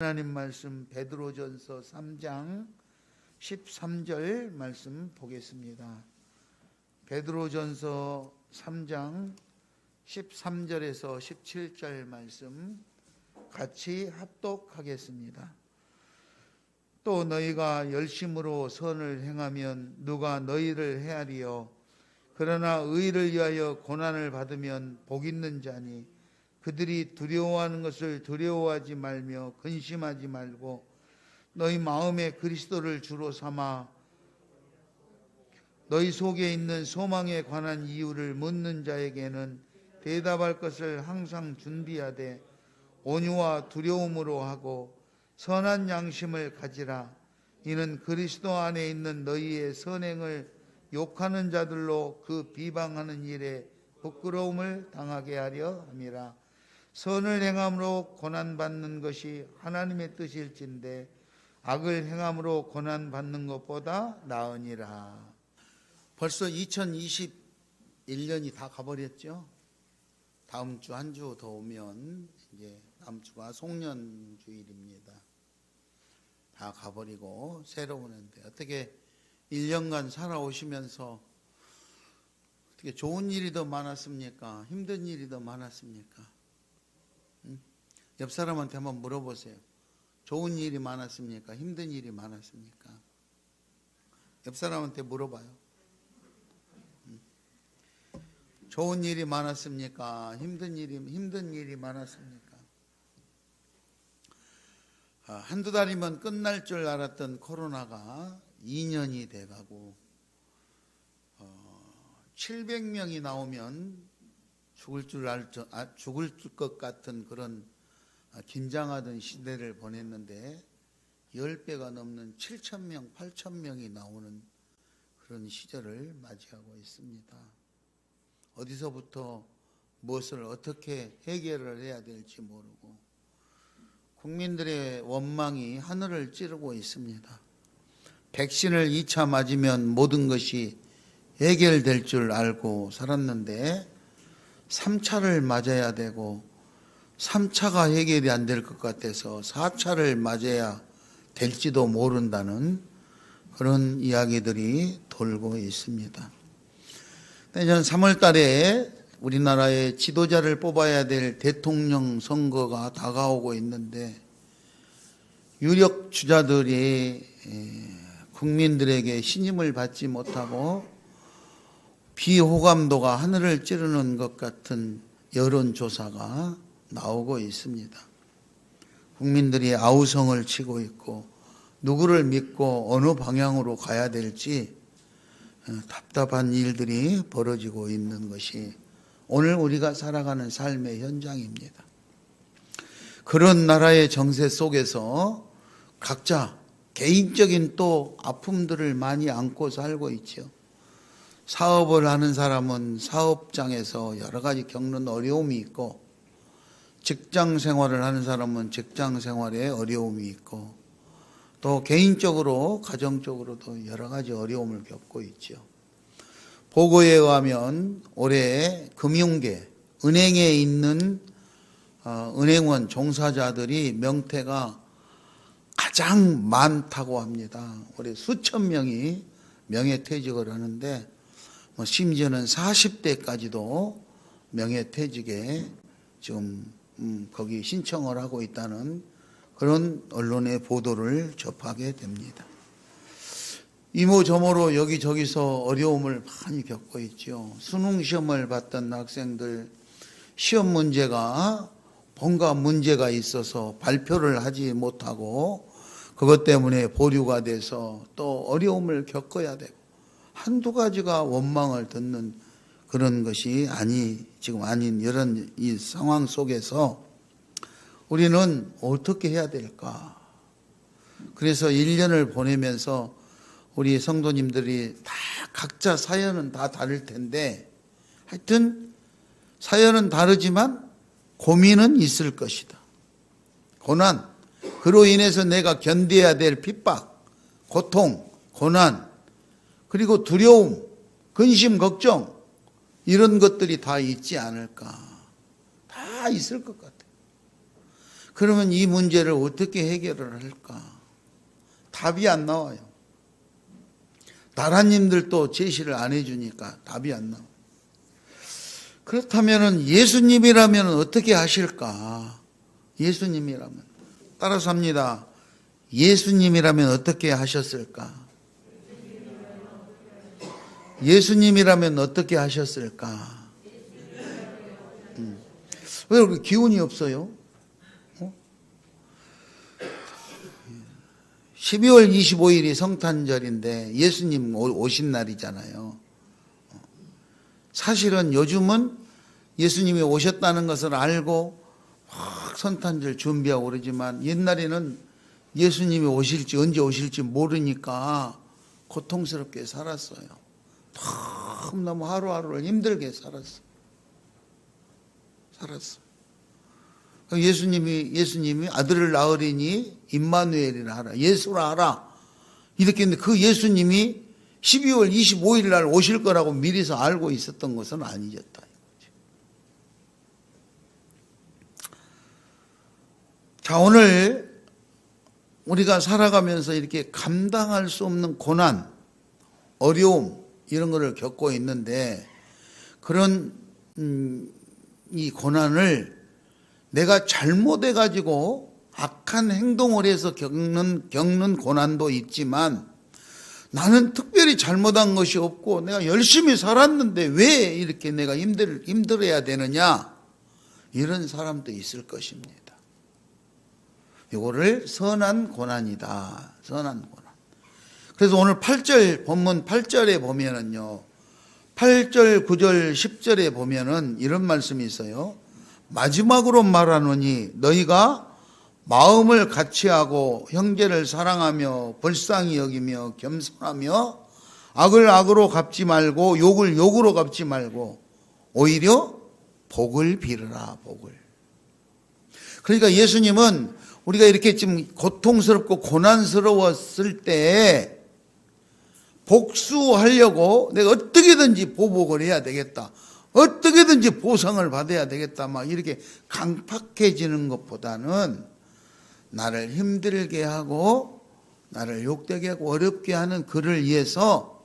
하나님 말씀 베드로전서 3장 13절 말씀 보겠습니다. 베드로전서 3장 13절에서 17절 말씀 같이 합독하겠습니다. 또 너희가 열심으로 선을 행하면 누가 너희를 헤아리요 그러나 의를 위하여 고난을 받으면 복 있는 자니 그들이 두려워하는 것을 두려워하지 말며 근심하지 말고 너희 마음에 그리스도를 주로 삼아 너희 속에 있는 소망에 관한 이유를 묻는 자에게는 대답할 것을 항상 준비하되 온유와 두려움으로 하고 선한 양심을 가지라. 이는 그리스도 안에 있는 너희의 선행을 욕하는 자들로 그 비방하는 일에 부끄러움을 당하게 하려 함이라. 선을 행함으로 고난받는 것이 하나님의 뜻일진데 악을 행함으로 고난받는 것보다 나으니라. 벌써 2021년이 다 가버렸죠. 다음 주 한 주 더 오면 이제 다음 주가 송년주일입니다. 다 가버리고 새로 오는데 어떻게 1년간 살아오시면서 어떻게 좋은 일이 더 많았습니까? 힘든 일이 더 많았습니까? 옆 사람한테 한번 물어보세요. 좋은 일이 많았습니까? 힘든 일이 많았습니까? 옆 사람한테 물어봐요. 좋은 일이 많았습니까? 힘든 일이 많았습니까? 한두 달이면 끝날 줄 알았던 코로나가 2년이 돼가고 700명이 나오면 죽을 것 같은 그런 긴장하던 시대를 보냈는데 10배가 넘는 7,000명, 8,000명이 나오는 그런 시절을 맞이하고 있습니다. 어디서부터 무엇을 어떻게 해결을 해야 될지 모르고 국민들의 원망이 하늘을 찌르고 있습니다. 백신을 2차 맞으면 모든 것이 해결될 줄 알고 살았는데 3차를 맞아야 되고 3차가 해결이 안 될 것 같아서 4차를 맞아야 될지도 모른다는 그런 이야기들이 돌고 있습니다. 내년 3월 달에 우리나라의 지도자를 뽑아야 될 대통령 선거가 다가오고 있는데 유력 주자들이 국민들에게 신임을 받지 못하고 비호감도가 하늘을 찌르는 것 같은 여론조사가 나오고 있습니다. 국민들이 아우성을 치고 있고 누구를 믿고 어느 방향으로 가야 될지 답답한 일들이 벌어지고 있는 것이 오늘 우리가 살아가는 삶의 현장입니다. 그런 나라의 정세 속에서 각자 개인적인 또 아픔들을 많이 안고 살고 있죠. 사업을 하는 사람은 사업장에서 여러 가지 겪는 어려움이 있고 직장 생활을 하는 사람은 직장 생활에 어려움이 있고 또 개인적으로 가정적으로도 여러 가지 어려움을 겪고 있죠. 보고에 의하면 올해 금융계, 은행에 있는 은행원 종사자들이 명퇴가 가장 많다고 합니다. 올해 수천 명이 명예퇴직을 하는데 심지어는 40대까지도 명예퇴직에 지금 거기 신청을 하고 있다는 그런 언론의 보도를 접하게 됩니다. 이모저모로 여기저기서 어려움을 많이 겪고 있죠. 수능 시험을 봤던 학생들 시험 문제가 뭔가 문제가 있어서 발표를 하지 못하고 그것 때문에 보류가 돼서 또 어려움을 겪어야 되고 한두 가지가 원망을 듣는 그런 것이 지금 아닌 이런 이 상황 속에서 우리는 어떻게 해야 될까? 그래서 1년을 보내면서 우리 성도님들이 다 각자 사연은 다 다를 텐데 하여튼 사연은 다르지만 고민은 있을 것이다. 고난, 그로 인해서 내가 견뎌야 될 핍박, 고통, 고난, 그리고 두려움, 근심, 걱정 이런 것들이 다 있지 않을까? 다 있을 것 같아요. 그러면 이 문제를 어떻게 해결을 할까? 답이 안 나와요. 나라님들도 제시를 안 해주니까 답이 안 나와요. 그렇다면 예수님이라면 어떻게 하실까? 예수님이라면. 따라서 합니다. 예수님이라면 어떻게 하셨을까? 예수님이라면 어떻게 하셨을까? 왜 그렇게 기운이 없어요? 12월 25일이 성탄절인데 예수님 오신 날이잖아요. 사실은 요즘은 예수님이 오셨다는 것을 알고 막 성탄절 준비하고 그러지만 옛날에는 예수님이 오실지 언제 오실지 모르니까 고통스럽게 살았어요. 너무 하루하루를 힘들게 살았어. 예수님이 아들을 낳으리니 임마누엘이라 하라. 예수라 하라. 이렇게 했는데 그 예수님이 12월 25일 날 오실 거라고 미리서 알고 있었던 것은 아니었다. 자, 오늘 우리가 살아가면서 이렇게 감당할 수 없는 고난, 어려움 이런 거를 겪고 있는데 그런 이 고난을 내가 잘못해 가지고 악한 행동을 해서 겪는 고난도 있지만 나는 특별히 잘못한 것이 없고 내가 열심히 살았는데 왜 이렇게 내가 힘들어야 되느냐, 이런 사람도 있을 것입니다. 이거를 선한 고난이다. 선한 고난. 그래서 오늘 8절 본문 8절에 보면은요, 8절 9절 10절에 보면은 이런 말씀이 있어요. 마지막으로 말하노니 너희가 마음을 같이하고 형제를 사랑하며 불쌍히 여기며 겸손하며 악을 악으로 갚지 말고 욕을 욕으로 갚지 말고 오히려 복을 빌으라. 복을. 그러니까 예수님은 우리가 이렇게 좀 고통스럽고 고난스러웠을 때 복수하려고 내가 어떻게든지 보복을 해야 되겠다, 어떻게든지 보상을 받아야 되겠다, 막 이렇게 강팍해지는 것보다는 나를 힘들게 하고 나를 욕되게 하고 어렵게 하는 그를 위해서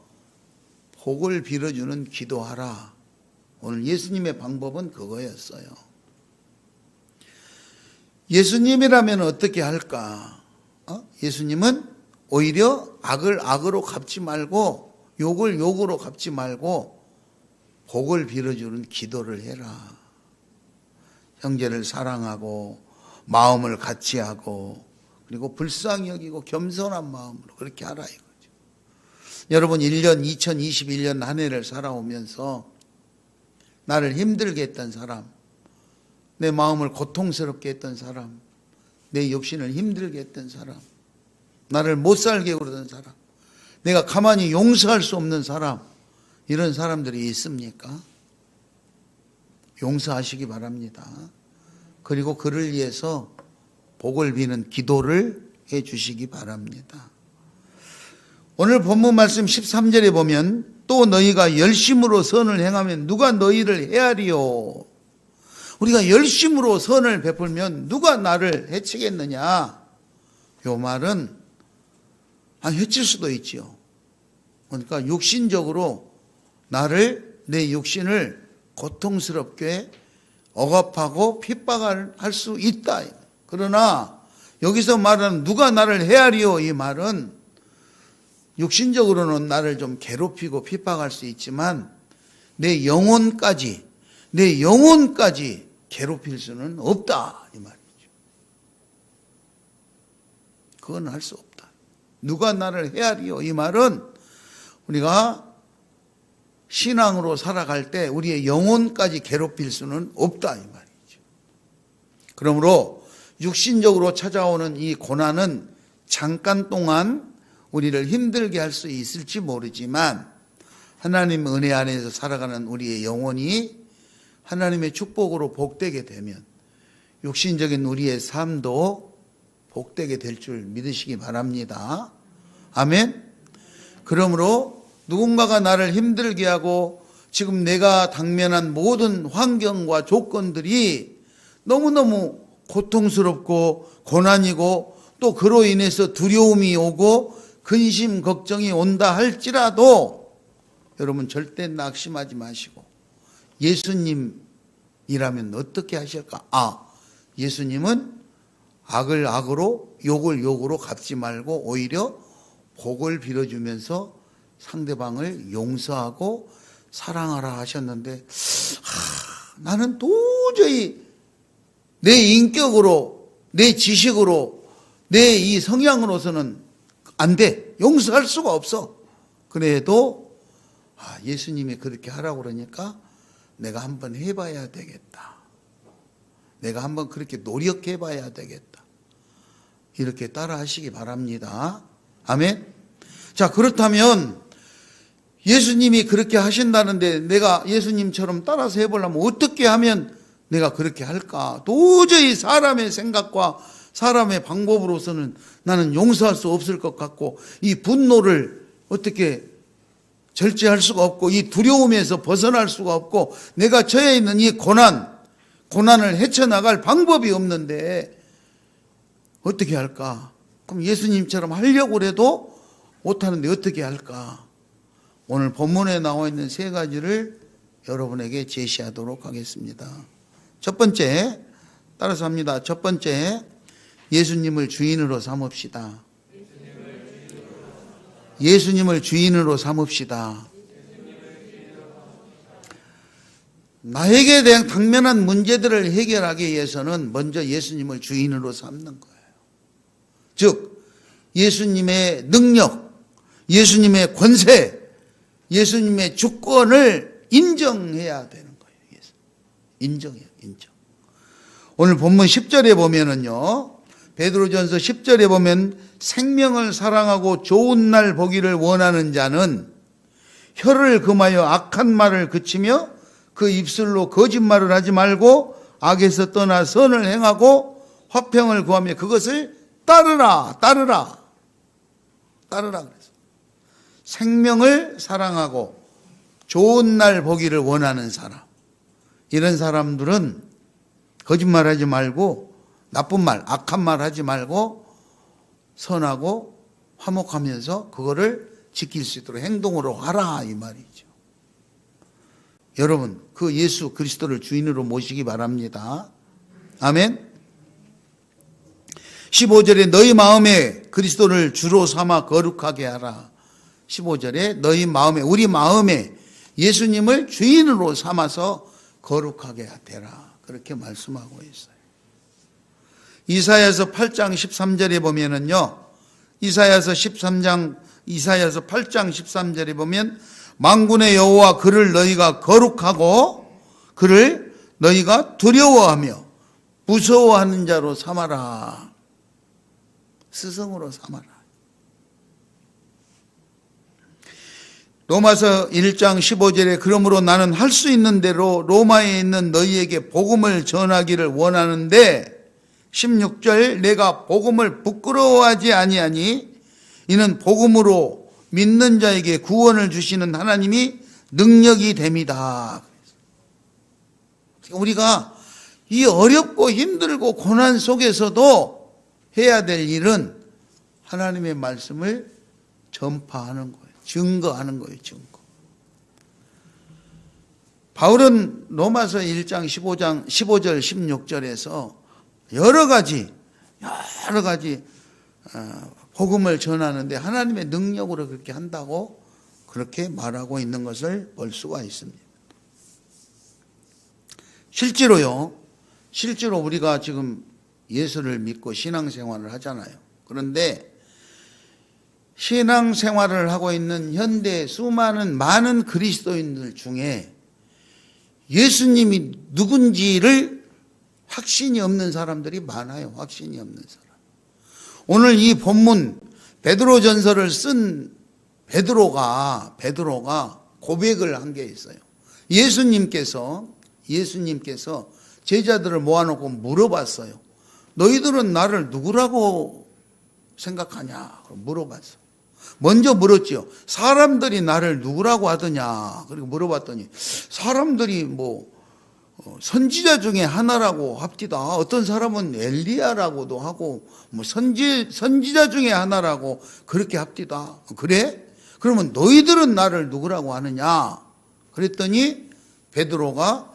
복을 빌어주는 기도하라. 오늘 예수님의 방법은 그거였어요. 예수님이라면 어떻게 할까? 예수님은 오히려 악을 악으로 갚지 말고 욕을 욕으로 갚지 말고 복을 빌어주는 기도를 해라. 형제를 사랑하고 마음을 같이 하고 그리고 불쌍히 여기고 겸손한 마음으로 그렇게 하라 이거죠. 여러분 2021년 한 해를 살아오면서 나를 힘들게 했던 사람, 내 마음을 고통스럽게 했던 사람, 내 육신을 힘들게 했던 사람, 나를 못 살게 그러던 사람, 내가 가만히 용서할 수 없는 사람, 이런 사람들이 있습니까? 용서하시기 바랍니다. 그리고 그를 위해서 복을 비는 기도를 해 주시기 바랍니다. 오늘 본문 말씀 13절에 보면 또 너희가 열심으로 선을 행하면 누가 너희를 헤아리요. 우리가 열심으로 선을 베풀면 누가 나를 해치겠느냐. 요 말은 해칠 수도 있지요. 그러니까 육신적으로 내 육신을 고통스럽게 억압하고 핍박할 수 있다. 그러나 여기서 말하는 누가 나를 헤아리요, 이 말은 육신적으로는 나를 좀 괴롭히고 핍박할 수 있지만 내 영혼까지 괴롭힐 수는 없다, 이 말이죠. 그건 할 수 없다. 누가 나를 헤아리요, 이 말은 우리가 신앙으로 살아갈 때 우리의 영혼까지 괴롭힐 수는 없다, 이 말이죠. 그러므로 육신적으로 찾아오는 이 고난은 잠깐 동안 우리를 힘들게 할 수 있을지 모르지만 하나님 은혜 안에서 살아가는 우리의 영혼이 하나님의 축복으로 복되게 되면 육신적인 우리의 삶도 복되게 될 줄 믿으시기 바랍니다. 아멘. 그러므로 누군가가 나를 힘들게 하고 지금 내가 당면한 모든 환경과 조건들이 너무너무 고통스럽고 고난이고 또 그로 인해서 두려움이 오고 근심 걱정이 온다 할지라도 여러분 절대 낙심하지 마시고 예수님이라면 어떻게 하실까? 예수님은 악을 악으로 욕을 욕으로 갚지 말고 오히려 복을 빌어주면서 상대방을 용서하고 사랑하라 하셨는데 나는 도저히 내 인격으로 내 지식으로 내 이 성향으로서는 안 돼. 용서할 수가 없어. 그래도 예수님이 그렇게 하라고 그러니까 내가 한번 해봐야 되겠다. 내가 한번 그렇게 노력해봐야 되겠다. 이렇게 따라 하시기 바랍니다. 아멘. 자, 그렇다면 예수님이 그렇게 하신다는데 내가 예수님처럼 따라서 해보려면 어떻게 하면 내가 그렇게 할까? 도저히 사람의 생각과 사람의 방법으로서는 나는 용서할 수 없을 것 같고 이 분노를 어떻게 절제할 수가 없고 이 두려움에서 벗어날 수가 없고 내가 처해 있는 이 고난을 헤쳐나갈 방법이 없는데 어떻게 할까? 그럼 예수님처럼 하려고 해도 못하는데 어떻게 할까? 오늘 본문에 나와 있는 세 가지를 여러분에게 제시하도록 하겠습니다. 첫 번째, 따라서 합니다. 첫 번째, 예수님을 주인으로 삼읍시다. 예수님을 주인으로 삼읍시다. 나에게 대한 당면한 문제들을 해결하기 위해서는 먼저 예수님을 주인으로 삼는 거예요. 즉 예수님의 능력, 예수님의 권세, 예수님의 주권을 인정해야 되는 거예요. 인정해요. 인정. 오늘 본문 10절에 보면은요, 베드로전서 10절에 보면 생명을 사랑하고 좋은 날 보기를 원하는 자는 혀를 금하여 악한 말을 그치며 그 입술로 거짓말을 하지 말고 악에서 떠나 선을 행하고 화평을 구하며 그것을 따르라. 그래서 생명을 사랑하고 좋은 날 보기를 원하는 사람, 이런 사람들은 거짓말하지 말고 나쁜 말, 악한 말 하지 말고 선하고 화목하면서 그거를 지킬 수 있도록 행동으로 하라 이 말이죠. 여러분, 그 예수 그리스도를 주인으로 모시기 바랍니다. 아멘. 15절에 너희 마음에 그리스도를 주로 삼아 거룩하게 하라. 15절에 너희 마음에, 우리 마음에 예수님을 주인으로 삼아서 거룩하게 되라. 그렇게 말씀하고 있어요. 이사야서 8장 13절에 보면은요, 이사야서 8장 13절에 보면 만군의 여호와 그를 너희가 거룩하고 그를 너희가 두려워하며 무서워하는 자로 삼아라. 스승으로 삼아라. 로마서 1장 15절에 그러므로 나는 할 수 있는 대로 로마에 있는 너희에게 복음을 전하기를 원하는데 16절 내가 복음을 부끄러워하지 아니하니 이는 복음으로 믿는 자에게 구원을 주시는 하나님이 능력이 됨이다. 우리가 이 어렵고 힘들고 고난 속에서도 해야 될 일은 하나님의 말씀을 전파하는 거예요. 증거하는 거예요. 증거. 바울은 로마서 1장 15절 16절에서 여러 가지 복음을 전하는데 하나님의 능력으로 그렇게 한다고 그렇게 말하고 있는 것을 볼 수가 있습니다. 실제로 우리가 지금 예수를 믿고 신앙생활을 하잖아요. 그런데 신앙생활을 하고 있는 현대 많은 그리스도인들 중에 예수님이 누군지를 확신이 없는 사람들이 많아요. 확신이 없는 사람. 오늘 이 본문 베드로전서를 쓴 베드로가 고백을 한 게 있어요. 예수님께서 제자들을 모아놓고 물어봤어요. 너희들은 나를 누구라고 생각하냐? 물어봤어. 먼저 물었지요. 사람들이 나를 누구라고 하더냐? 그리고 물어봤더니 사람들이 선지자 중에 하나라고 합디다. 어떤 사람은 엘리야라고도 하고 뭐 선지자 중에 하나라고 그렇게 합디다. 그래? 그러면 너희들은 나를 누구라고 하느냐? 그랬더니 베드로가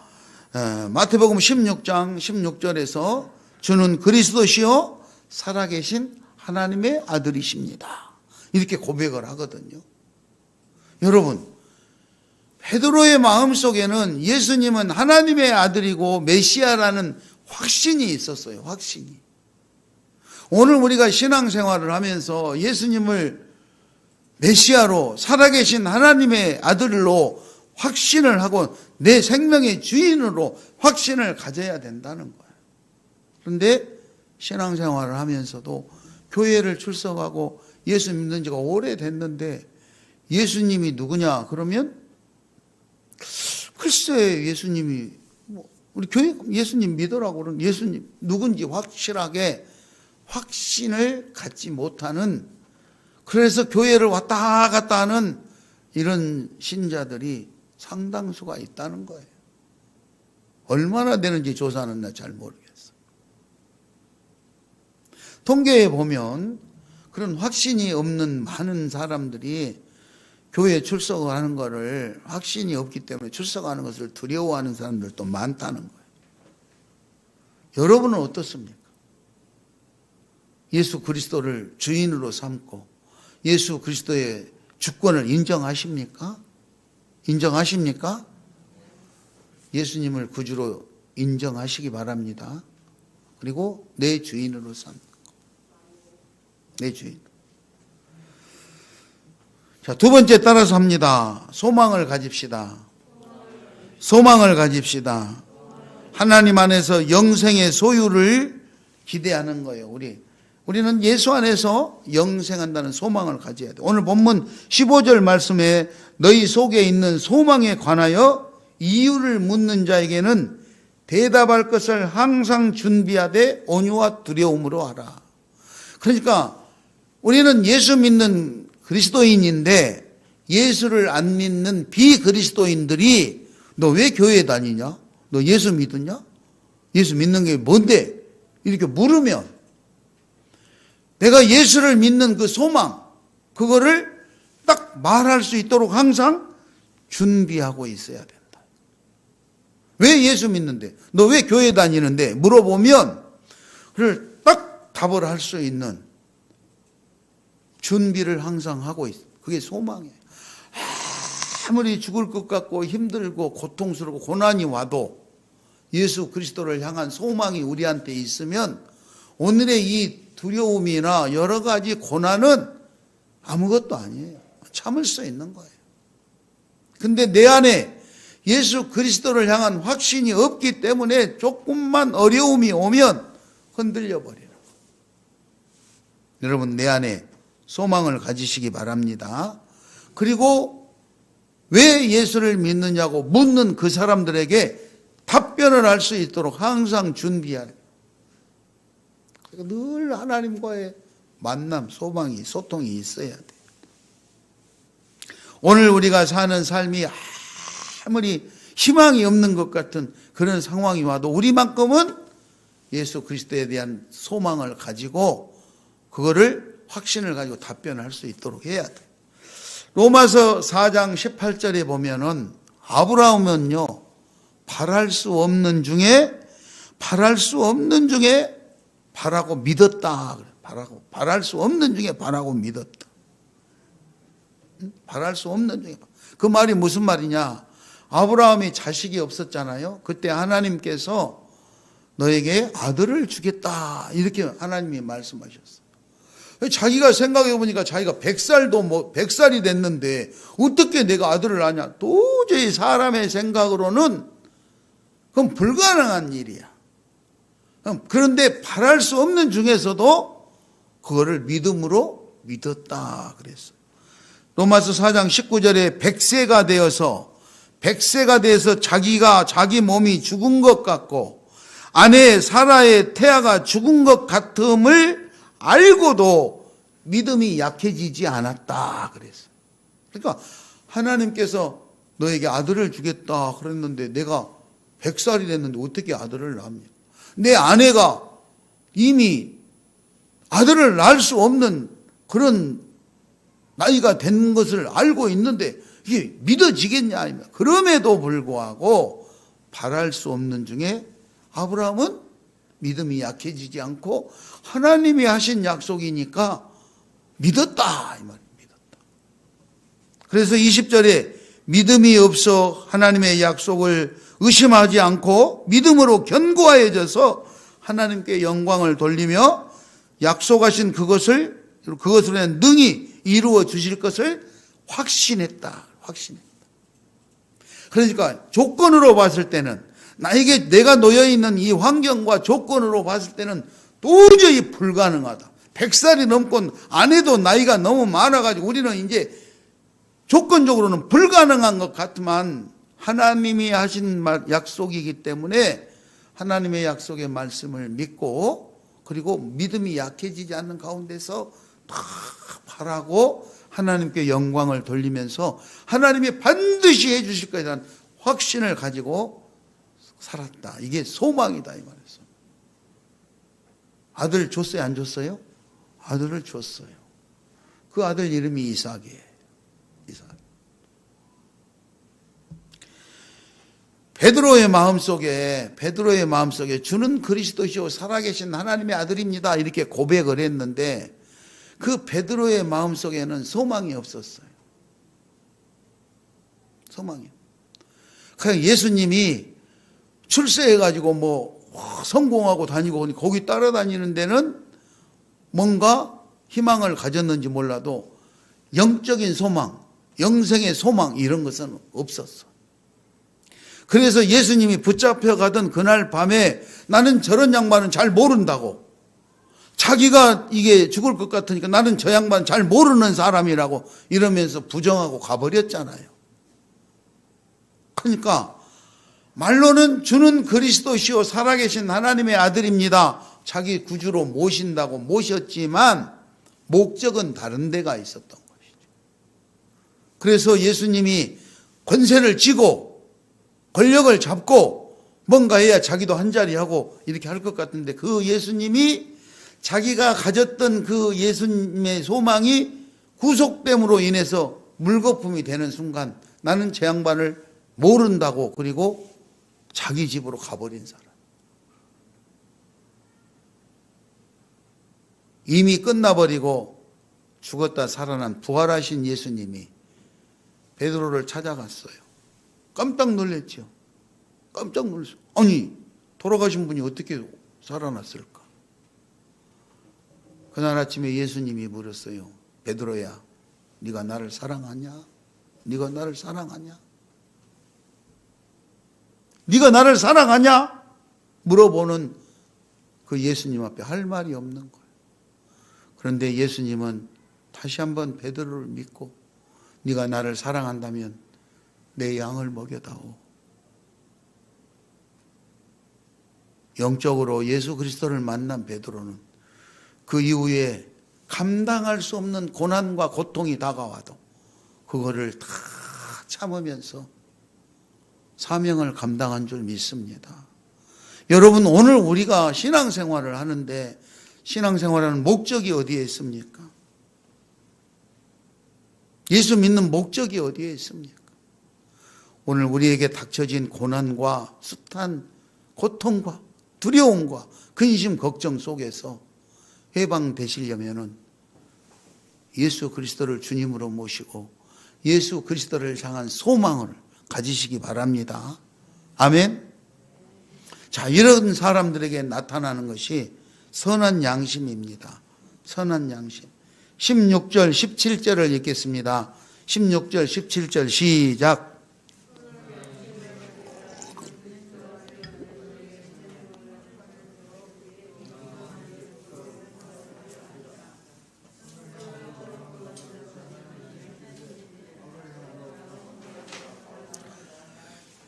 마태복음 16장 16절에서 주는 그리스도시요 살아계신 하나님의 아들이십니다. 이렇게 고백을 하거든요. 여러분, 베드로의 마음속에는 예수님은 하나님의 아들이고 메시아라는 확신이 있었어요. 확신이. 오늘 우리가 신앙생활을 하면서 예수님을 메시아로 살아계신 하나님의 아들로 확신을 하고 내 생명의 주인으로 확신을 가져야 된다는 거예요. 그런데 신앙생활을 하면서도 교회를 출석하고 예수 믿는 지가 오래됐는데 예수님이 누구냐? 그러면 글쎄 예수님이 우리 교회 예수님 믿으라고 그러는 예수님 누군지 확실하게 확신을 갖지 못하는, 그래서 교회를 왔다 갔다 하는 이런 신자들이 상당수가 있다는 거예요. 얼마나 되는지 조사는 나 잘 모르겠어요. 통계에 보면 그런 확신이 없는 많은 사람들이 교회에 출석을 하는 것을, 확신이 없기 때문에 출석하는 것을 두려워하는 사람들도 많다는 거예요. 여러분은 어떻습니까? 예수 그리스도를 주인으로 삼고 예수 그리스도의 주권을 인정하십니까? 인정하십니까? 예수님을 구주로 인정하시기 바랍니다. 그리고 내 주인으로 삼고, 내 주인. 자, 두 번째 따라서 합니다. 소망을 가집시다. 소망을 가집시다. 하나님 안에서 영생의 소유를 기대하는 거예요. 우리는 예수 안에서 영생한다는 소망을 가져야 돼요. 오늘 본문 15절 말씀에 너희 속에 있는 소망에 관하여 이유를 묻는 자에게는 대답할 것을 항상 준비하되 온유와 두려움으로 하라. 그러니까 우리는 예수 믿는 그리스도인인데 예수를 안 믿는 비그리스도인들이 너 왜 교회 다니냐? 너 예수 믿었냐? 예수 믿는 게 뭔데? 이렇게 물으면 내가 예수를 믿는 그 소망, 그거를 딱 말할 수 있도록 항상 준비하고 있어야 된다. 왜 예수 믿는데? 너 왜 교회 다니는데? 물어보면 그걸 딱 답을 할 수 있는 준비를 항상 하고 있어. 그게 소망이에요. 아무리 죽을 것 같고 힘들고 고통스럽고 고난이 와도 예수 그리스도를 향한 소망이 우리한테 있으면 오늘의 이 두려움이나 여러 가지 고난은 아무것도 아니에요. 참을 수 있는 거예요. 근데 내 안에 예수 그리스도를 향한 확신이 없기 때문에 조금만 어려움이 오면 흔들려 버리는 거예요. 여러분, 내 안에 소망을 가지시기 바랍니다. 그리고 왜 예수를 믿느냐고 묻는 그 사람들에게 답변을 할 수 있도록 항상 준비하라. 늘 하나님과의 만남, 소망이, 소통이 있어야 돼요. 오늘 우리가 사는 삶이 아무리 희망이 없는 것 같은 그런 상황이 와도 우리만큼은 예수 그리스도에 대한 소망을 가지고 그거를 확신을 가지고 답변을 할 수 있도록 해야 돼요. 로마서 4장 18절에 보면은 아브라함은요, 바랄 수 없는 중에 바라고 믿었다. 바랄 수 없는 중에 바라고 믿었다. 바랄 수 없는 중에. 그 말이 무슨 말이냐? 아브라함이 자식이 없었잖아요. 그때 하나님께서 너에게 아들을 주겠다. 이렇게 하나님이 말씀하셨어요. 자기가 생각해 보니까 자기가 100살이 됐는데 어떻게 내가 아들을 낳냐? 도저히 사람의 생각으로는 그건 불가능한 일이야. 그런데 바랄 수 없는 중에서도 그거를 믿음으로 믿었다 그랬어요. 로마서 4장 19절에 100세가 되어서 자기 몸이 죽은 것 같고 아내 사라의 태아가 죽은 것 같음을 알고도 믿음이 약해지지 않았다 그랬어요. 그러니까 하나님께서 너에게 아들을 주겠다 그랬는데 내가 100살이 됐는데 어떻게 아들을 낳습니까? 내 아내가 이미 아들을 낳을 수 없는 그런 나이가 된 것을 알고 있는데 이게 믿어지겠냐? 그럼에도 불구하고 바랄 수 없는 중에 아브라함은 믿음이 약해지지 않고 하나님이 하신 약속이니까 믿었다 이 말입니다. 믿었다. 그래서 20절에 믿음이 없어 하나님의 약속을 의심하지 않고 믿음으로 견고해져서 하나님께 영광을 돌리며 약속하신 그것을 능히 이루어 주실 것을 확신했다. 그러니까 조건으로 봤을 때는 나에게 내가 놓여 있는 이 환경과 조건으로 봤을 때는 도저히 불가능하다. 100살이 넘고 아내도 나이가 너무 많아가지고 우리는 이제 조건적으로는 불가능한 것 같지만 하나님이 하신 약속이기 때문에 하나님의 약속의 말씀을 믿고 그리고 믿음이 약해지지 않는 가운데서 다 바라고 하나님께 영광을 돌리면서 하나님이 반드시 해주실 것에 대한 확신을 가지고 살았다. 이게 소망이다 이 말이었어요. 아들 줬어요? 안 줬어요? 아들을 줬어요. 그 아들 이름이 이삭이에요. 이삭. 베드로의 마음속에 주는 그리스도시요 살아계신 하나님의 아들입니다. 이렇게 고백을 했는데 그 베드로의 마음속에는 소망이 없었어요. 소망이. 그냥 예수님이 출세해가지고 뭐 성공하고 다니고 거기 따라다니는 데는 뭔가 희망을 가졌는지 몰라도 영적인 소망, 영생의 소망 이런 것은 없었어. 그래서 예수님이 붙잡혀 가던 그날 밤에 나는 저런 양반은 잘 모른다고, 자기가 이게 죽을 것 같으니까 나는 저 양반 잘 모르는 사람이라고 이러면서 부정하고 가버렸잖아요. 그러니까 말로는 주는 그리스도시요 살아계신 하나님의 아들입니다. 자기 구주로 모신다고 모셨지만 목적은 다른 데가 있었던 것이죠. 그래서 예수님이 권세를 쥐고 권력을 잡고 뭔가 해야 자기도 한자리 하고 이렇게 할 것 같은데 그 예수님이 자기가 가졌던 그 예수님의 소망이 구속됨으로 인해서 물거품이 되는 순간 나는 제 양반을 모른다고 그리고 자기 집으로 가버린 사람. 이미 끝나버리고 죽었다 살아난 부활하신 예수님이 베드로를 찾아갔어요. 깜짝 놀랐죠. 깜짝 놀랐어요. 아니 돌아가신 분이 어떻게 살아났을까? 그날 아침에 예수님이 물었어요. 베드로야, 네가 나를 사랑하냐? 네가 나를 사랑하냐? 네가 나를 사랑하냐? 물어보는 그 예수님 앞에 할 말이 없는 거예요. 그런데 예수님은 다시 한번 베드로를 믿고 네가 나를 사랑한다면 내 양을 먹여다오. 영적으로 예수 그리스도를 만난 베드로는 그 이후에 감당할 수 없는 고난과 고통이 다가와도 그거를 다 참으면서 사명을 감당한 줄 믿습니다. 여러분, 오늘 우리가 신앙생활을 하는데 신앙생활하는 목적이 어디에 있습니까? 예수 믿는 목적이 어디에 있습니까? 오늘 우리에게 닥쳐진 고난과 숱한 고통과 두려움과 근심 걱정 속에서 해방되시려면은 예수 그리스도를 주님으로 모시고 예수 그리스도를 향한 소망을 가지시기 바랍니다. 아멘. 자, 이런 사람들에게 나타나는 것이 선한 양심입니다. 선한 양심. 16절, 17절을 읽겠습니다. 16절, 17절 시작.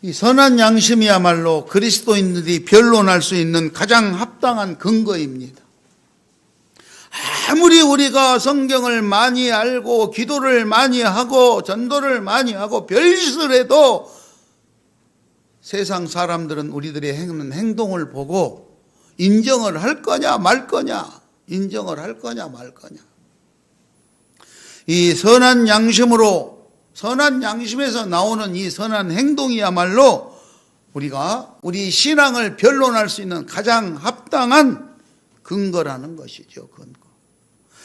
이 선한 양심이야말로 그리스도인들이 변론할 수 있는 가장 합당한 근거입니다. 아무리 우리가 성경을 많이 알고 기도를 많이 하고 전도를 많이 하고 별짓을 해도 세상 사람들은 우리들의 행동을 보고 인정을 할 거냐 말 거냐, 인정을 할 거냐 말 거냐. 이 선한 양심에서 나오는 이 선한 행동이야말로 우리가 우리 신앙을 변론할 수 있는 가장 합당한 근거라는 것이죠. 근거.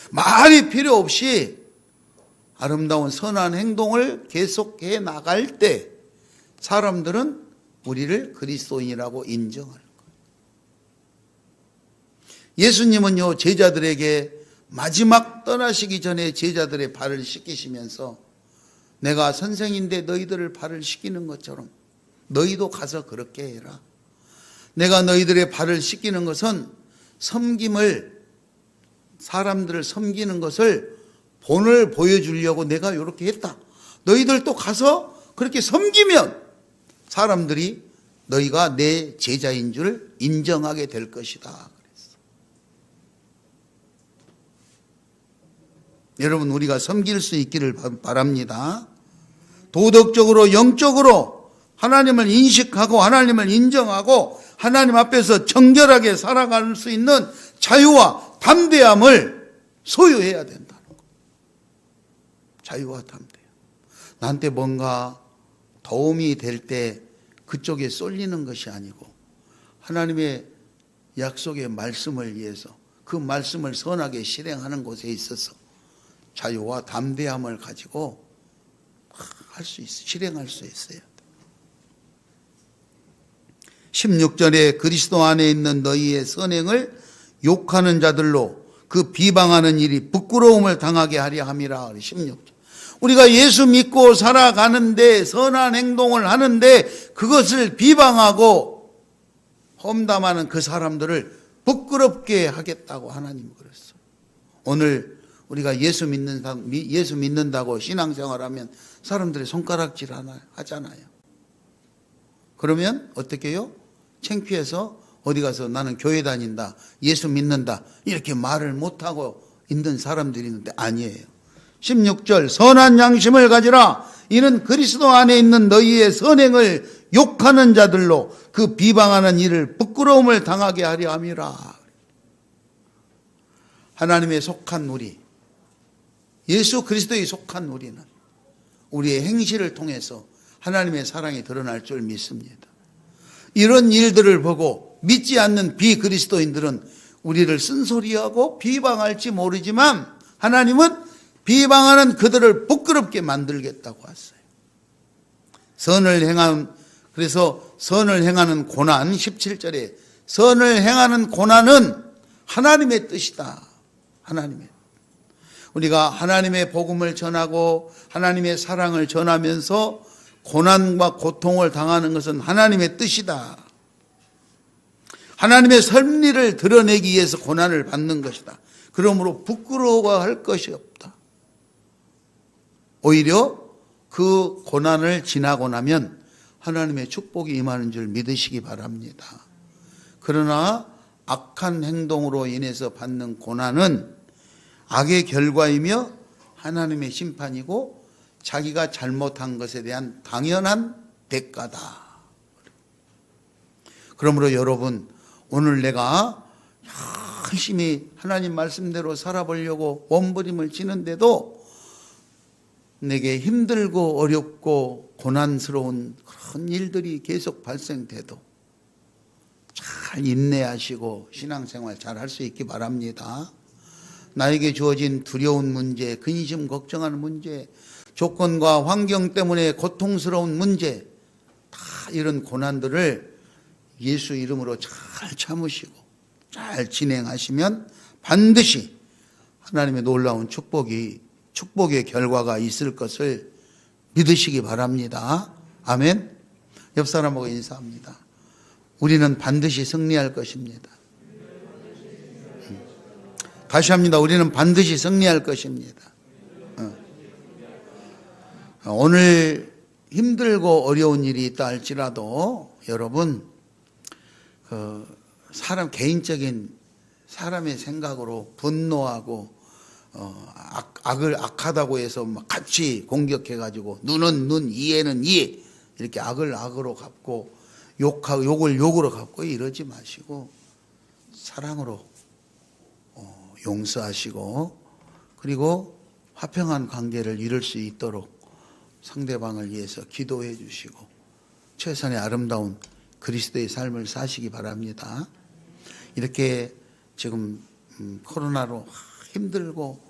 말이 필요 없이 아름다운 선한 행동을 계속해 나갈 때 사람들은 우리를 그리스도인이라고 인정할 거예요. 예수님은요, 제자들에게 마지막 떠나시기 전에 제자들의 발을 씻기시면서 내가 선생인데 너희들을 발을 씻기는 것처럼 너희도 가서 그렇게 해라. 내가 너희들의 발을 씻기는 것은 사람들을 섬기는 것을 본을 보여주려고 내가 이렇게 했다. 너희들도 가서 그렇게 섬기면 사람들이 너희가 내 제자인 줄 인정하게 될 것이다. 그랬어. 여러분, 우리가 섬길 수 있기를 바랍니다. 도덕적으로, 영적으로 하나님을 인식하고 하나님을 인정하고 하나님 앞에서 정결하게 살아갈 수 있는 자유와 담대함을 소유해야 된다는 거. 자유와 담대함. 나한테 뭔가 도움이 될 때 그쪽에 쏠리는 것이 아니고 하나님의 약속의 말씀을 위해서 그 말씀을 선하게 실행하는 곳에 있어서 자유와 담대함을 가지고 실행할 수 있어야 돼. 16절에 그리스도 안에 있는 너희의 선행을 욕하는 자들로 그 비방하는 일이 부끄러움을 당하게 하려 함이라. 16절. 우리가 예수 믿고 살아가는데 선한 행동을 하는데 그것을 비방하고 험담하는 그 사람들을 부끄럽게 하겠다고 하나님은 그랬어요. 오늘 우리가 예수 믿는다고 신앙생활하면 사람들이 손가락질 하잖아요. 그러면 어떻게 해요? 창피해서 어디 가서 나는 교회 다닌다, 예수 믿는다 이렇게 말을 못하고 있는 사람들이 있는데 아니에요. 16절 선한 양심을 가지라. 이는 그리스도 안에 있는 너희의 선행을 욕하는 자들로 그 비방하는 일을 부끄러움을 당하게 하려 함이라. 하나님의 속한 우리, 예수 그리스도에 속한 우리는 우리의 행실을 통해서 하나님의 사랑이 드러날 줄 믿습니다. 이런 일들을 보고 믿지 않는 비그리스도인들은 우리를 쓴소리하고 비방할지 모르지만 하나님은 비방하는 그들을 부끄럽게 만들겠다고 했어요. 그래서 선을 행하는 고난, 17절에 선을 행하는 고난은 하나님의 뜻이다. 우리가 하나님의 복음을 전하고 하나님의 사랑을 전하면서 고난과 고통을 당하는 것은 하나님의 뜻이다. 하나님의 섭리를 드러내기 위해서 고난을 받는 것이다. 그러므로 부끄러워할 것이 없다. 오히려 그 고난을 지나고 나면 하나님의 축복이 임하는 줄 믿으시기 바랍니다. 그러나 악한 행동으로 인해서 받는 고난은 악의 결과이며 하나님의 심판이고 자기가 잘못한 것에 대한 당연한 대가다. 그러므로 여러분, 오늘 내가 열심히 하나님 말씀대로 살아보려고 몸부림을 치는데도 내게 힘들고 어렵고 고난스러운 그런 일들이 계속 발생돼도 잘 인내하시고 신앙생활 잘 할 수 있기 바랍니다. 나에게 주어진 두려운 문제, 근심, 걱정하는 문제, 조건과 환경 때문에 고통스러운 문제, 다 이런 고난들을 예수 이름으로 잘 참으시고 잘 진행하시면 반드시 하나님의 놀라운 축복의 결과가 있을 것을 믿으시기 바랍니다. 아멘. 옆 사람하고 인사합니다. 우리는 반드시 승리할 것입니다. 다시 합니다. 우리는 반드시 승리할 것입니다. 오늘 힘들고 어려운 일이 있다 할지라도 여러분, 개인적인 사람의 생각으로 분노하고 악하다고 해서 막 같이 공격해가지고 눈은 눈, 이해는 이해 이렇게 악을 악으로 갚고 욕을 욕으로 갖고 이러지 마시고 사랑으로 용서하시고 그리고 화평한 관계를 이룰 수 있도록 상대방을 위해서 기도해 주시고 최선의 아름다운 그리스도의 삶을 사시기 바랍니다. 이렇게 지금 코로나로 힘들고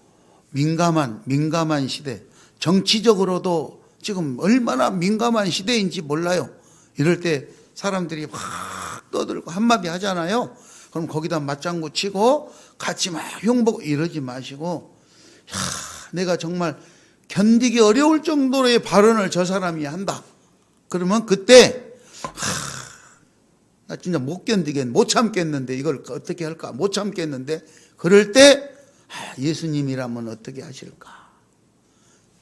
민감한 시대, 정치적으로도 지금 얼마나 민감한 시대인지 몰라요. 이럴 때 사람들이 막 떠들고 한마디 하잖아요. 그럼 거기다 맞장구 치고 같이 막 흉보고 이러지 마시고 내가 정말 견디기 어려울 정도의 발언을 저 사람이 한다. 그러면 그때 나 진짜 못 참겠는데 이걸 어떻게 할까? 못 참겠는데 그럴 때 예수님이라면 어떻게 하실까?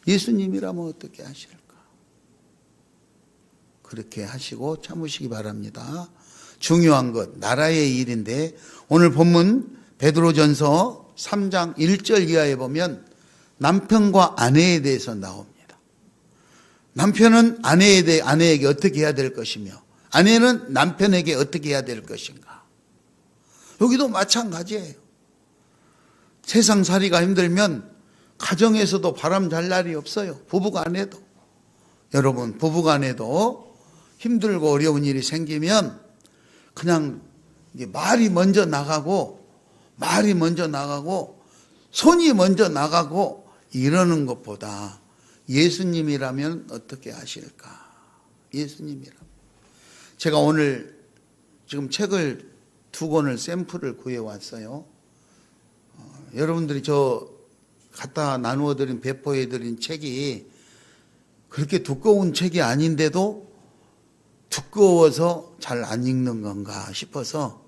예수님이라면 어떻게 하실까? 그렇게 하시고 참으시기 바랍니다. 중요한 것 나라의 일인데 오늘 본문 베드로전서 3장 1절 이하에 보면 남편과 아내에 대해서 나옵니다. 남편은 아내에게 어떻게 해야 될 것이며 아내는 남편에게 어떻게 해야 될 것인가. 여기도 마찬가지예요. 세상살이가 힘들면 가정에서도 바람 잘 날이 없어요. 부부간에도. 여러분 부부간에도 힘들고 어려운 일이 생기면 그냥 말이 먼저 나가고 손이 먼저 나가고 이러는 것보다 예수님이라면 어떻게 하실까? 예수님이라면. 제가 오늘 지금 책을 2권을 샘플을 구해왔어요. 여러분들이 저 갖다 나누어드린 배포해드린 책이 그렇게 두꺼운 책이 아닌데도 두꺼워서 잘 안 읽는 건가 싶어서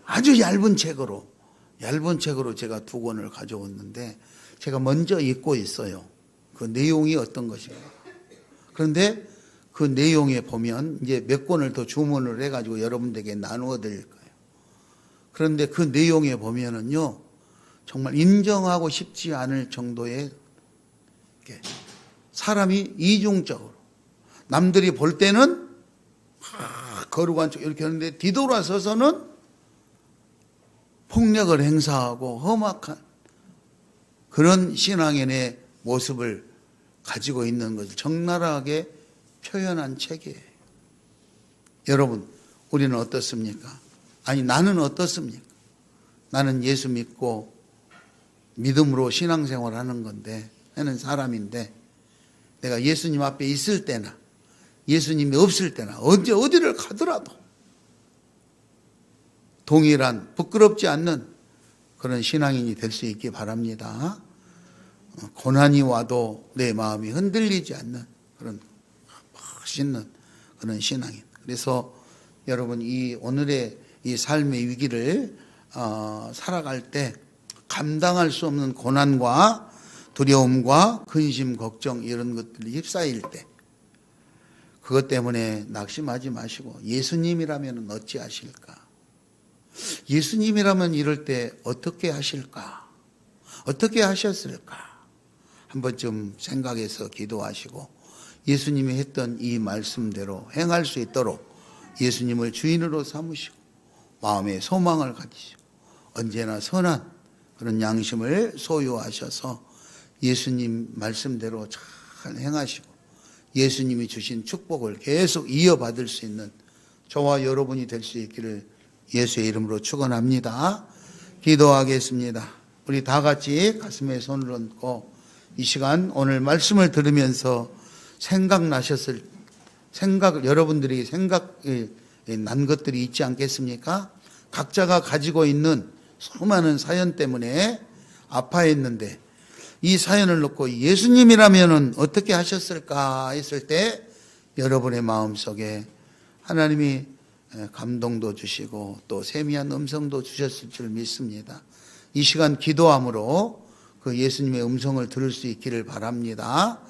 아주 얇은 책으로 제가 2권을 가져왔는데 제가 먼저 읽고 있어요. 그 내용이 어떤 것인가. 그런데 그 내용에 보면 이제 몇 권을 더 주문을 해가지고 여러분들에게 나누어 드릴 거예요. 그런데 그 내용에 보면은요, 정말 인정하고 싶지 않을 정도의 사람이 이중적으로 남들이 볼 때는 거룩한 척 이렇게 하는데 뒤돌아서서는 폭력을 행사하고 험악한 그런 신앙인의 모습을 가지고 있는 것을 적나라하게 표현한 책이에요. 여러분, 우리는 어떻습니까? 아니, 나는 어떻습니까? 나는 예수 믿고 믿음으로 신앙생활 하는 건데, 나는 사람인데, 내가 예수님 앞에 있을 때나, 예수님이 없을 때나, 어디를 가더라도, 동일한, 부끄럽지 않는 그런 신앙인이 될 수 있기 바랍니다. 고난이 와도 내 마음이 흔들리지 않는 그런 멋있는 그런 신앙인. 그래서 여러분, 이 오늘의 이 삶의 위기를 살아갈 때 감당할 수 없는 고난과 두려움과 근심, 걱정 이런 것들이 휩싸일 때 그것 때문에 낙심하지 마시고 예수님이라면 어찌하실까? 예수님이라면 이럴 때 어떻게 하실까? 어떻게 하셨을까? 한 번쯤 생각해서 기도하시고 예수님이 했던 이 말씀대로 행할 수 있도록 예수님을 주인으로 삼으시고 마음에 소망을 가지시고 언제나 선한 그런 양심을 소유하셔서 예수님 말씀대로 잘 행하시고 예수님이 주신 축복을 계속 이어받을 수 있는 저와 여러분이 될 수 있기를 예수의 이름으로 축원합니다. 기도하겠습니다. 우리 다 같이 가슴에 손을 얹고 이 시간 오늘 말씀을 들으면서 여러분들이 생각이 난 것들이 있지 않겠습니까? 각자가 가지고 있는 수많은 사연 때문에 아파했는데 이 사연을 놓고 예수님이라면 어떻게 하셨을까 했을 때 여러분의 마음속에 하나님이 감동도 주시고 또 세미한 음성도 주셨을 줄 믿습니다. 이 시간 기도함으로 그 예수님의 음성을 들을 수 있기를 바랍니다.